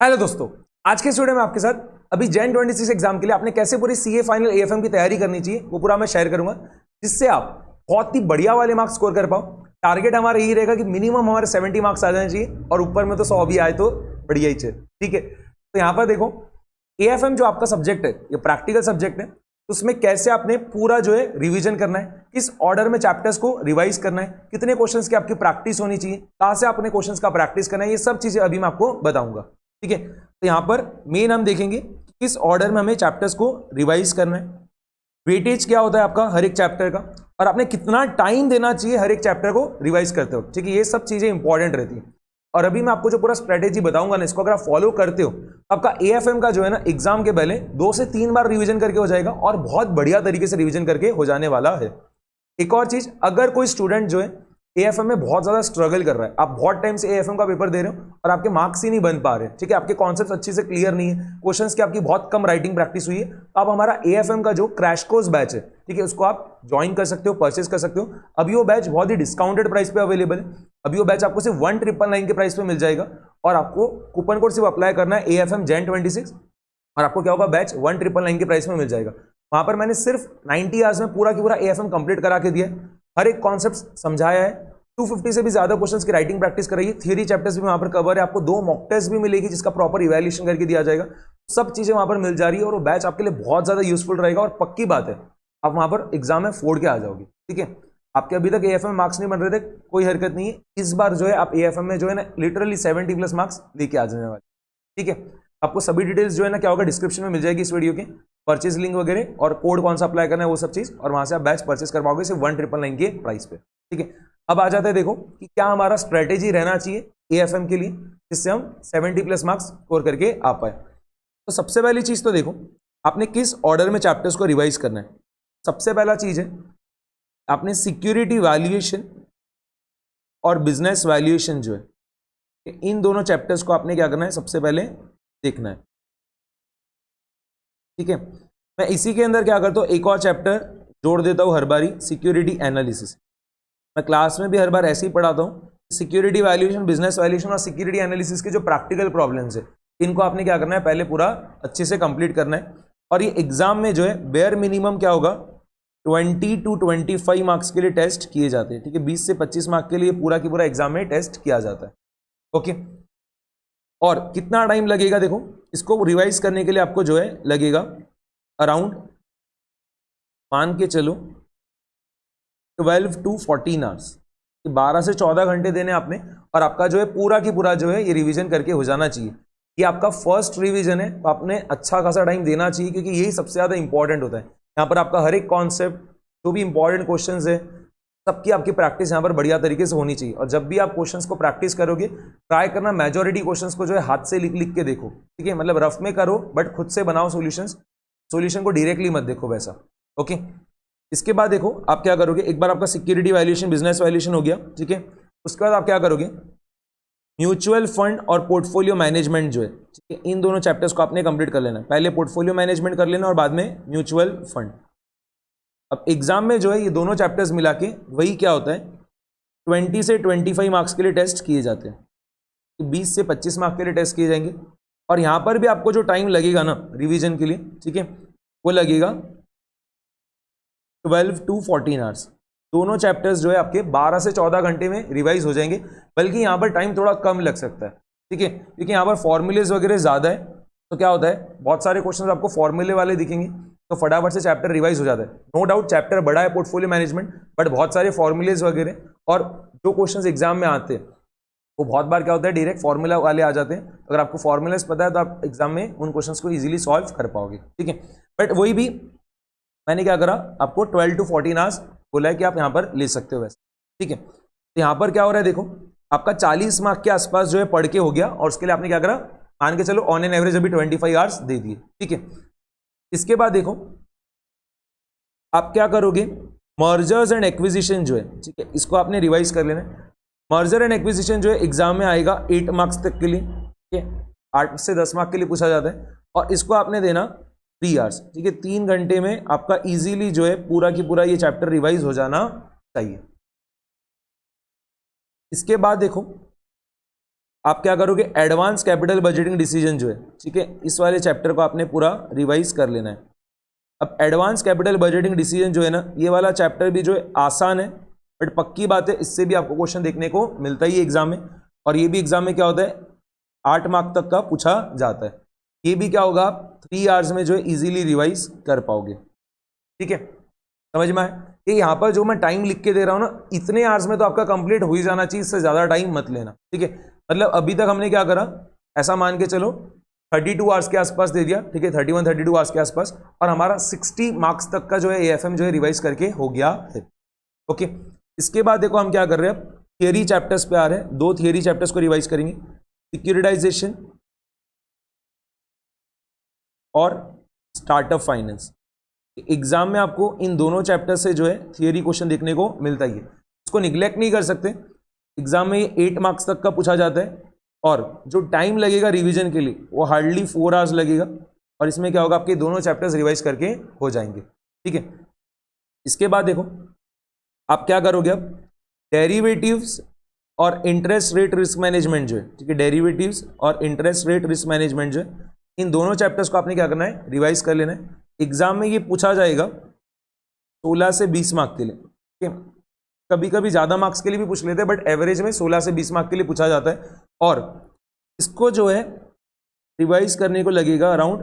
Hello दोस्तों, आज के इस वीडियो में आपके साथ अभी जैन 26 एग्जाम के लिए आपने कैसे पूरी सीए फाइनल एएफएम की तैयारी करनी चाहिए वो पूरा मैं शेयर करूंगा, जिससे आप बहुत ही बढ़िया वाले मार्क्स स्कोर कर पाओ। टारगेट हमारा यही रहेगा कि मिनिमम हमारे 70 मार्क्स आ जाने चाहिए और ऊपर में तो 100 भी आए तो बढ़िया ही चाहिए। ठीक है, तो यहां पर देखो एएफएम जो आपका सब्जेक्ट है ये प्रैक्टिकल सब्जेक्ट है, तो उसमें कैसे आपने पूरा जो है रिवीजन करना है, किस ऑर्डर में चैप्टर्स को रिवाइज करना है, कितने क्वेश्चंस की आपकी प्रैक्टिस होनी चाहिए, कहां से आपने क्वेश्चंस का प्रैक्टिस करना है, ये सब चीजें अभी मैं आपको बताऊंगा। ठीक है, तो यहां पर मेन हम देखेंगे किस ऑर्डर में हमें चैप्टर्स को रिवाइज करना है, वेटेज क्या होता है आपका हर एक चैप्टर का, और आपने कितना टाइम देना चाहिए हर एक चैप्टर को रिवाइज करते हो। ठीक है, ये सब चीजें इंपॉर्टेंट रहती है। और अभी मैं आपको जो पूरा स्ट्रेटेजी बताऊंगा ना, इसको अगर आप फॉलो करते हो तो आपका एएफएम का जो है ना एग्जाम के पहले 2 से 3 बार रिवीजन करके हो जाएगा और बहुत बढ़िया तरीके से रिवीजन करके हो जाने वाला है। एक और चीज, अगर कोई स्टूडेंट जो है एएफएम में बहुत ज्यादा स्ट्रगल कर रहा है, आप बहुत टाइम से एएफएम का पेपर दे रहे हो और आपके मार्क्स ही नहीं बन पा रहे, ठीक है, आपके कॉन्सेप्ट्स अच्छे से क्लियर नहीं है, क्वेश्चंस की आपकी बहुत कम राइटिंग प्रैक्टिस हुई है, तो आप हमारा एएफएम का जो क्रैश कोर्स बैच है, ठीक है, उसको आप ज्वाइन कर सकते हो, परचेज कर सकते हो। अभी वो बैच बहुत ही डिस्काउंटेड प्राइस पे अवेलेबल है। अभी वो बैच आपको सिर्फ 1999 के प्राइस पे मिल जाएगा और आपको कूपन कोड सिर्फ अप्लाई करना है एएफएम जैन 26 और आपको क्या होगा, बैच 1999 के प्राइस में मिल जाएगा। वहां पर मैंने सिर्फ 90 आवर्स में पूरा की पूरा एएफएम कंप्लीट करा के दिया, हर एक कॉन्सेप्ट समझाया है, 250 से भी ज्यादा क्वेश्चंस की राइटिंग प्रैक्टिस कराइए, थियरी चैप्टर्स भी वहां पर कवर है, आपको 2 मॉक टेस्ट भी मिलेगी जिसका प्रॉपर इवैल्यूएशन करके दिया जाएगा। सब चीजें वहां पर मिल जा रही है और वो बैच आपके लिए बहुत ज्यादा यूजफुल रहेगा और पक्की बात है आप वहां पर एग्जाम में फोड़ के आ जाओगे। ठीक है, आपके अभी तक एएफएम मार्क्स नहीं बन रहे थे, कोई हरकत नहीं है, इस बार जो है आप एएफएम में जो है ना लिटरली 70+ मार्क्स लेके आ जाने वाले। ठीक है, आपको सभी डिटेल्स जो है ना क्या होगा डिस्क्रिप्शन में मिल जाएगी इस वीडियो के, परचेज लिंक वगैरह और कोड कौन सा अप्लाई करना है वो सब चीज, और वहां से आप बैच परचेज कर पाओगे सिर्फ 1999 के प्राइस पे। ठीक है, अब आ जाते हैं देखो कि क्या हमारा स्ट्रेटेजी रहना चाहिए एएफएम के लिए जिससे हम 70+ मार्क्स स्कोर करके आ पाए। तो सबसे पहली चीज तो देखो आपने किस ऑर्डर में चैप्टर्स को रिवाइज करना है। सबसे पहला चीज है आपने सिक्योरिटी वैल्यूएशन और बिजनेस वैल्यूएशन जो है इन दोनों चैप्टर्स को आपने क्या करना है, सबसे पहले देखना है। ठीक है, मैं इसी के अंदर क्या करता हूं, एक और चैप्टर जोड़ देता हूं हर बारी, सिक्योरिटी एनालिसिस। मैं क्लास में भी हर बार ऐसे ही पढ़ाता हूं, सिक्योरिटी वैल्यूएशन, बिजनेस वैल्यूएशन और सिक्योरिटी एनालिसिस के जो प्रैक्टिकल प्रॉब्लम्स है इनको आपने क्या करना है, पहले पूरा अच्छे से कंप्लीट करना है। और ये एग्जाम में जो है बेयर मिनिमम क्या होगा, 20 to 25 मार्क्स के लिए टेस्ट किए जाते हैं। ठीक है, 20 से 25 मार्क्स के लिए पूरा की पूरा एग्जाम में टेस्ट किया जाता है। ओके, और कितना टाइम लगेगा, देखो इसको रिवाइज करने के लिए आपको जो है लगेगा अराउंड, मान के चलो 12 to 14 आवर्स, 12 से 14 घंटे देने आपने, और आपका जो है पूरा की पूरा जो है ये रिवीजन करके हो जाना चाहिए। ये आपका फर्स्ट रिवीजन है तो आपने अच्छा खासा टाइम देना चाहिए क्योंकि यही सबसे ज्यादा इंपॉर्टेंट होता है। यहाँ पर आपका हर एक कॉन्सेप्ट जो भी इंपॉर्टेंट क्वेश्चंस है सबकी आपकी प्रैक्टिस यहाँ पर बढ़िया तरीके से होनी चाहिए। और जब भी आप क्वेश्चंस को प्रैक्टिस करोगे ट्राई करना मेजॉरिटी क्वेश्चंस को जो है हाथ से लिख लिख के देखो। ठीक है, मतलब रफ में करो बट खुद से बनाओ सोल्यूशन को डायरेक्टली मत देखो वैसा। ओके, इसके बाद देखो आप क्या करोगे, एक बार आपका सिक्योरिटी वैल्यूएशन, बिजनेस वैल्यूएशन हो गया, ठीक है, उसके बाद आप क्या करोगे, म्यूचुअल फंड और पोर्टफोलियो मैनेजमेंट जो है, ठीक है, इन दोनों चैप्टर्स को आपने कंप्लीट कर लेना। पहले पोर्टफोलियो मैनेजमेंट कर लेना और बाद में म्यूचुअल फंड। अब एग्जाम में जो है ये दोनों चैप्टर्स मिला के वही क्या होता है, 20 से 25 मार्क्स के लिए टेस्ट किए जाते हैं, 20 से 25 मार्क्स के लिए टेस्ट किए जाएंगे। और यहां पर भी आपको जो टाइम लगेगा ना रिवीजन के लिए, ठीक है, वो लगेगा 12 to 14 आवर्स। दोनों चैप्टर्स जो है आपके 12 से 14 घंटे में रिवाइज हो जाएंगे, बल्कि यहाँ पर टाइम थोड़ा कम लग सकता है। ठीक है, क्योंकि यहाँ पर फॉर्मूलेज वगैरह ज़्यादा है, तो क्या होता है बहुत सारे क्वेश्चंस आपको फॉर्मूले वाले दिखेंगे तो फटाफट से चैप्टर रिवाइज हो जाता है। नो डाउट चैप्टर बड़ा है पोर्टफोलियो मैनेजमेंट, बट बहुत सारे फॉर्मूलेज वगैरह और जो क्वेश्चंस एग्जाम में आते हैं वो बहुत बार क्या होता है डायरेक्ट फॉर्मूला वाले आ जाते हैं। अगर आपको फॉर्मूलाज पता है तो आप एग्जाम में उन क्वेश्चंस को इजीली सॉल्व कर पाओगे। ठीक है, बट वही भी मैंने क्या करा, आपको 12 to 14 आवर्स बोला है कि आप यहाँ पर ले सकते हो वैसे। ठीक है, तो यहाँ पर क्या हो रहा है देखो, आपका 40 मार्क के आसपास जो है पढ़ के हो गया और उसके लिए आपने क्या करा, मान के चलो ऑन एन एवरेज अभी 25 आवर्स दे दिए। ठीक है, इसके बाद देखो आप क्या करोगे, मर्जर्स एंड एक्विजिशन जो है, ठीक है, इसको आपने रिवाइज कर लेना। मर्जर एंड एक्विजिशन जो है एग्जाम में आएगा 8 मार्क्स तक के लिए, ठीक है, 8 से 10 मार्क के लिए पूछा जाता है और इसको आपने देना 3 आवर्स। ठीक है, 3 घंटे में आपका इजीली जो है पूरा की पूरा ये चैप्टर रिवाइज हो जाना चाहिए। इसके बाद देखो आप क्या करोगे, एडवांस कैपिटल बजटिंग डिसीजन जो है, ठीक है, इस वाले चैप्टर को आपने पूरा रिवाइज कर लेना है। अब एडवांस कैपिटल बजटिंग डिसीजन जो है ना, ये वाला चैप्टर भी जो है आसान है, बट पक्की बात है इससे भी आपको क्वेश्चन देखने को मिलता ही है एग्जाम में, और ये भी एग्जाम में क्या होता है 8 मार्क तक का पूछा जाता है। ये भी क्या होगा, आप 3 आवर्स में जो है इजीली रिवाइज कर पाओगे, ठीक है, समझ में आए। कि यहाँ पर जो मैं टाइम लिख के दे रहा हूँ ना, इतने आवर्स में तो आपका कंप्लीट हो ही जाना चाहिए, इससे ज़्यादा टाइम मत लेना, ठीक है। मतलब अभी तक हमने क्या करा, ऐसा मान के चलो 32 आवर्स के आसपास दे दिया, ठीक है, 31-32 आवर्स के आसपास, और हमारा 60 मार्क्स तक का जो है एएफएम जो है रिवाइज करके हो गया है। ओके, इसके बाद देखो हम क्या कर रहे हैं, अब थियरी चैप्टर्स पे आ रहे हैं। 2 थियरी चैप्टर्स को रिवाइज करेंगे, सिक्योरिटाइजेशन और स्टार्टअप फाइनेंस। एग्जाम में आपको इन दोनों चैप्टर से जो है थियरी क्वेश्चन देखने को मिलता ही है, इसको निग्लेक्ट नहीं कर सकते। एग्जाम में ये 8 मार्क्स तक का पूछा जाता है, और जो टाइम लगेगा रिवीजन के लिए वो हार्डली 4 आवर्स लगेगा, और इसमें क्या होगा, आपके दोनों चैप्टर्स रिवाइज करके हो जाएंगे, ठीक है। इसके बाद देखो आप क्या करोगे, अब डेरिवेटिव्स और इंटरेस्ट रेट रिस्क मैनेजमेंट जो है, ठीक है, डेरिवेटिव्स और इंटरेस्ट रेट रिस्क मैनेजमेंट जो है, इन दोनों चैप्टर्स को आपने क्या करना है, रिवाइज कर लेना है। एग्जाम में ये पूछा जाएगा 16 से 20 मार्क के लिए, ठीक है, कभी कभी ज़्यादा मार्क्स के लिए भी पूछ लेते हैं, बट एवरेज में 16 से 20 मार्क के लिए पूछा जाता है, और इसको जो है रिवाइज करने को लगेगा अराउंड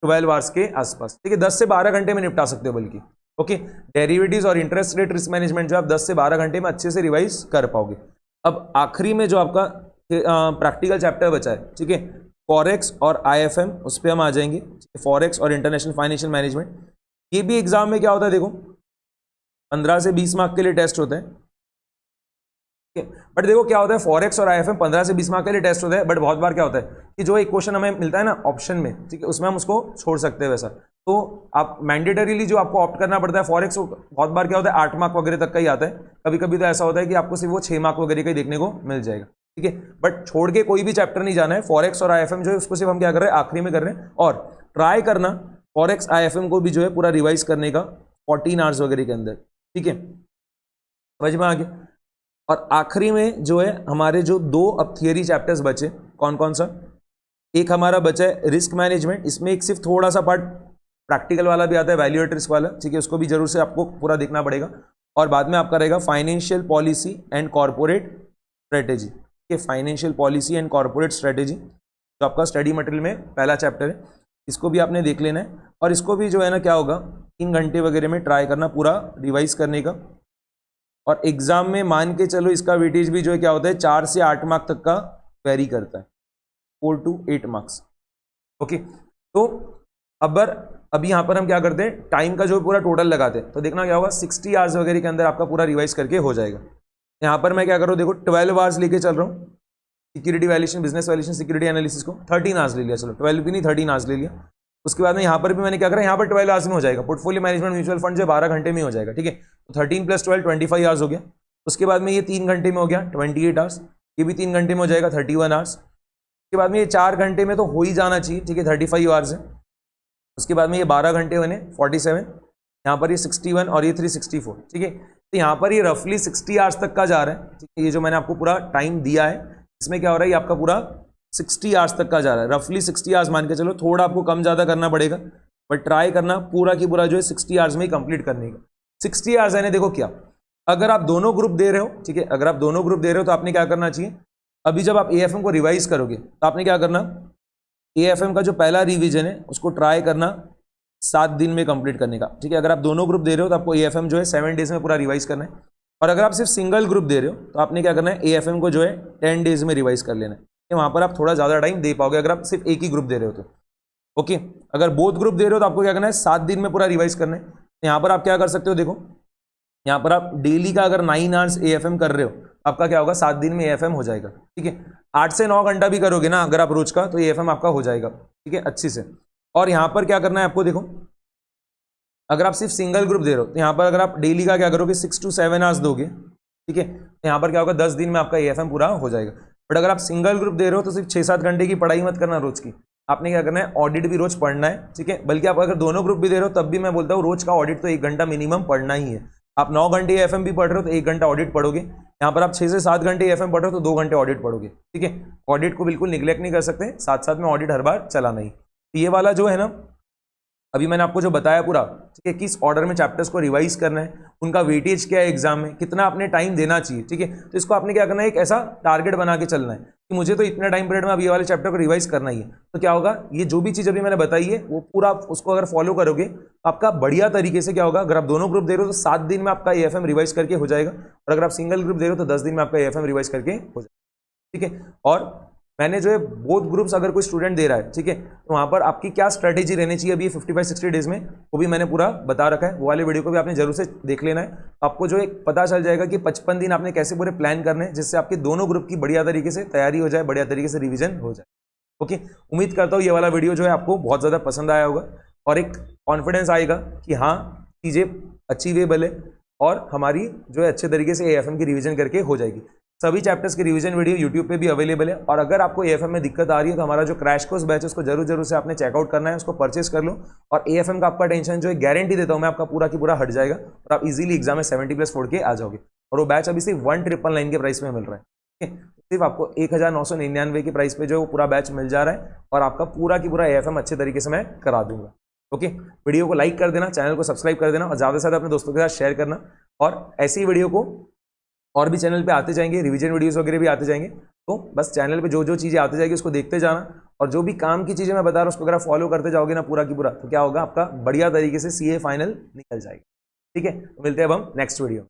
12 आवर्स के आसपास, ठीक है, 10 से 12 घंटे में निपटा सकते हो बल्कि। ओके, डेरिवेटिव्स और इंटरेस्ट रेट रिस्क मैनेजमेंट जो आप 10 से 12 घंटे में अच्छे से रिवाइज कर पाओगे। अब आखिरी में जो आपका प्रैक्टिकल चैप्टर बचा है, ठीक है, फॉरेक्स और आईएफएम, उस पर हम आ जाएंगे, फॉरेक्स और इंटरनेशनल फाइनेंशियल मैनेजमेंट। ये भी एग्जाम में क्या होता है, देखो 15 से 20 मार्क के लिए टेस्ट होते हैं, बट देखो क्या होता है, फॉरेक्स और आईएफएम 15 से 20 मार्क के लिए टेस्ट होता है, बट बहुत बार क्या होता है कि जो एक क्वेश्चन हमें मिलता है ना ऑप्शन में, ठीक है, उसमें हम उसको छोड़ सकते हैं वैसा, तो आप मैंडेटरीली जो आपको ऑप्ट करना पड़ता है फॉरेक्स, बहुत बार क्या होता है 8 मार्क वगैरह तक का ही आता है, कभी कभी तो ऐसा होता है कि आपको सिर्फ वो 6 मार्क वगैरह का ही देखने को मिल जाएगा, ठीक है, बट छोड़ के कोई भी चैप्टर नहीं जाना है। फॉरेक्स और आईएफएम जो है उसको सिर्फ हम क्या कर रहे हैं, आखिरी में कर रहे हैं, और ट्राई करना फॉरेक्स आईएफएम को भी जो है पूरा रिवाइज करने का 14 आवर्स वगैरह के अंदर, ठीक है, समझ में आ गया। और आखिरी में जो है हमारे जो 2 अब थियरी चैप्टर्स बचे, कौन कौन सा, एक हमारा बचा है रिस्क मैनेजमेंट, इसमें एक सिर्फ थोड़ा सा पार्ट प्रैक्टिकल वाला भी आता है, वैल्यू एट रिस्क वाला, ठीक है, उसको भी जरूर से आपको पूरा देखना पड़ेगा। और बाद में आपका रहेगा financial policy and corporate strategy, ठीक है, financial policy and corporate strategy जो आपका स्टडी मटेरियल में पहला चैप्टर है, इसको भी आपने देख लेना है, और इसको भी जो है ना क्या होगा 3 घंटे वगैरह में ट्राई करना पूरा रिवाइज करने का। और एग्जाम में मान के चलो इसका वेटेज भी जो है क्या होता है 4 से 8 मार्क तक का वेरी करता है, 4 to 8 मार्क्स। ओके, तो अभी यहाँ पर हम क्या करते हैं, टाइम का जो पूरा टोटल लगाते हैं, तो देखना क्या होगा 60 आवर्स वगैरह के अंदर आपका पूरा रिवाइज करके हो जाएगा। यहाँ पर मैं क्या कर रहा हूँ, देखो 12 आवर्स लेके चल रहा हूँ, security valuation, business valuation, security analysis को 13 आवर्स ले लिया, चलो 12 भी नहीं 13 आवर्स ले लिया। उसके बाद में यहाँ पर भी मैंने क्या करा, यहाँ पर 12 आवर्स में हो जाएगा। पोर्टफोलियो मैनेजमेंट म्यूचुअल फंड जो 12 घंटे में हो जाएगा, ठीक है, तो 13 + 12 25 आवर्स हो गया। उसके बाद में ये 3 घंटे में हो गया 28 आवर्स, ये भी 3 घंटे में हो जाएगा 31 आवर्स। उसके बाद में ये 4 घंटे में तो हो ही जाना चाहिए, ठीक है, 35 आवर्स है। उसके बाद में ये 12 घंटे बने 47, यहाँ पर ये 61 और ये 364, ठीक है, तो यहाँ पर ये रफली 60 आवर्स तक का जा रहा है, ठीक है, ये जो मैंने आपको पूरा टाइम दिया है इसमें क्या हो रहा है, ये आपका पूरा 60 आवर्स तक का जा रहा है, रफली 60 आवर्स मान के चलो, थोड़ा आपको कम ज़्यादा करना पड़ेगा, बट ट्राई करना पूरा की पूरा जो है 60 आवर्स में ही कंप्लीट करने का। 60 आवर्स है, देखो क्या, अगर आप दोनों ग्रुप दे रहे हो, ठीक है, अगर आप दोनों ग्रुप दे रहे हो तो आपने क्या करना चाहिए, अभी जब आप एएफएम को रिवाइज करोगे तो आपने क्या करना, एएफएम का जो पहला रिवीजन है उसको ट्राई करना 7 दिन में कंप्लीट करने का, ठीक है, अगर आप दोनों ग्रुप दे रहे हो तो आपको एएफएम जो है 7 डेज में पूरा रिवाइज करना है। और अगर आप सिर्फ सिंगल ग्रुप दे रहे हो तो आपने क्या करना है, एएफएम को जो है 10 डेज में रिवाइज कर लेना है, वहाँ पर आप थोड़ा ज़्यादा टाइम दे पाओगे अगर आप सिर्फ एक ही ग्रुप दे रहे हो तो। ओके, अगर बोथ ग्रुप दे रहे हो तो आपको क्या करना है, 7 दिन में पूरा रिवाइज करना है। यहाँ पर आप क्या कर सकते हो, देखो यहाँ पर आप डेली का अगर 9 आवर्स एएफएम कर रहे हो, आपका क्या होगा 7 दिन में एएफएम हो जाएगा, ठीक है। 8 से 9 घंटा भी करोगे ना अगर आप रोज का, तो एएफएम आपका हो जाएगा, ठीक है, अच्छी से। और यहाँ पर क्या करना है आपको, देखो अगर आप सिर्फ सिंगल ग्रुप दे रहे हो तो यहाँ पर अगर आप डेली का क्या करोगे 6 to 7 आवर्स दोगे, ठीक है, तो यहाँ पर क्या होगा 10 दिन में आपका एएफएम पूरा हो जाएगा। बट अगर आप सिंगल ग्रुप दे रहे हो तो सिर्फ 6-7 घंटे की पढ़ाई मत करना रोज की, आपने क्या करना है, ऑडिट भी रोज पढ़ना है, ठीक है, बल्कि आप अगर दोनों ग्रुप भी दे रहे हो तब भी मैं बोलता हूँ रोज का ऑडिट तो 1 घंटा मिनिमम पढ़ना ही है। आप 9 घंटे एएफएम भी पढ़ रहे हो तो 1 घंटा ऑडिट पढ़ोगे, यहाँ पर आप 6 से 7 घंटे एएफएम पढ़ रहे हो तो 2 घंटे ऑडिट पढ़ोगे, ठीक है। ऑडिट को बिल्कुल निगलेक्ट नहीं कर सकते, साथ साथ में ऑडिट हर बार चलाना ही। तो ये वाला जो है ना, अभी मैंने आपको जो बताया पूरा, ठीक है, किस ऑर्डर में चैप्टर्स को रिवाइज करना है, उनका वेटेज क्या है एग्जाम में, कितना आपने टाइम देना चाहिए, ठीक है। तो इसको आपने क्या करना है, एक ऐसा टारगेट बना के चलना है कि मुझे तो इतने टाइम पीरियड में अब ये वाले चैप्टर को रिवाइज करना ही है। तो क्या होगा, ये जो भी चीज़ अभी मैंने बताई है वो पूरा आप उसको अगर फॉलो करोगे तो आपका बढ़िया तरीके से क्या होगा, अगर आप दोनों ग्रुप दे रहे हो तो 7 दिन में आपका एएफएम रिवाइज करके हो जाएगा, और अगर आप सिंगल ग्रुप दे रहे हो तो 10 दिन में आपका एएफएम रिवाइज करके हो जाएगा, ठीक है। और मैंने जो है बोथ ग्रुप्स अगर कोई स्टूडेंट दे रहा है, ठीक है, तो वहां पर आपकी क्या स्ट्रेटेजी रहनी चाहिए अभी 55-60 डेज में, वो भी मैंने पूरा बता रखा है। वो वाले वीडियो को भी आपने जरूर से देख लेना है, आपको जो एक पता चल जाएगा कि 55 दिन आपने कैसे पूरे प्लान करने हैं जिससे आपके दोनों ग्रुप की बढ़िया तरीके से तैयारी हो जाए, बढ़िया तरीके से रिविजन हो जाए। ओके, उम्मीद करता हूँ ये वाला वीडियो जो है आपको बहुत ज़्यादा पसंद आया होगा और एक कॉन्फिडेंस आएगा कि हाँ चीज़ें अचीवेबल है और हमारी जो है अच्छे तरीके से एएफएम की रिवीजन करके हो जाएगी। सभी चैप्टर्स की रिवीजन वीडियो यूट्यूब पे भी अवेलेबल है, और अगर आपको एएफएम में दिक्कत आ रही है तो हमारा जो क्रैश कोर्स बैच है उसको जरूर से आपने चेकआउट करना है, उसको परचेस कर लो, और एएफएम का आपका टेंशन जो है गारंटी देता हूँ मैं आपका पूरा की पूरा हट जाएगा और आप इजीली एग्जाम में 70+ फोड़ के आ जाओगे। और वो बैच अभी सिर्फ 1999 के प्राइस में मिल रहा है, ठीक है, सिर्फ आपको 1999 के प्राइस पे जो पूरा बैच मिल जा रहा है, और आपका पूरा की पूरा एएफएम अच्छे तरीके से मैं करा दूंगा। ओके, वीडियो को लाइक कर देना, चैनल को सब्सक्राइब कर देना, और ज़्यादा से ज़्यादा अपने दोस्तों के साथ शेयर करना, और ऐसी वीडियो को और भी चैनल पे आते जाएंगे, रिवीजन वीडियोस वगैरह भी आते जाएंगे। तो बस चैनल पे जो जो चीज़ें आती जाएगी उसको देखते जाना, और जो भी काम की चीज़ें मैं बता रहा हूँ उसको अगर आप फॉलो करते जाओगे ना पूरा की पूरा, तो क्या होगा, आपका बढ़िया तरीके से सीए फाइनल निकल जाएगा, ठीक है। तो मिलते हैं अब हम नेक्स्ट वीडियो।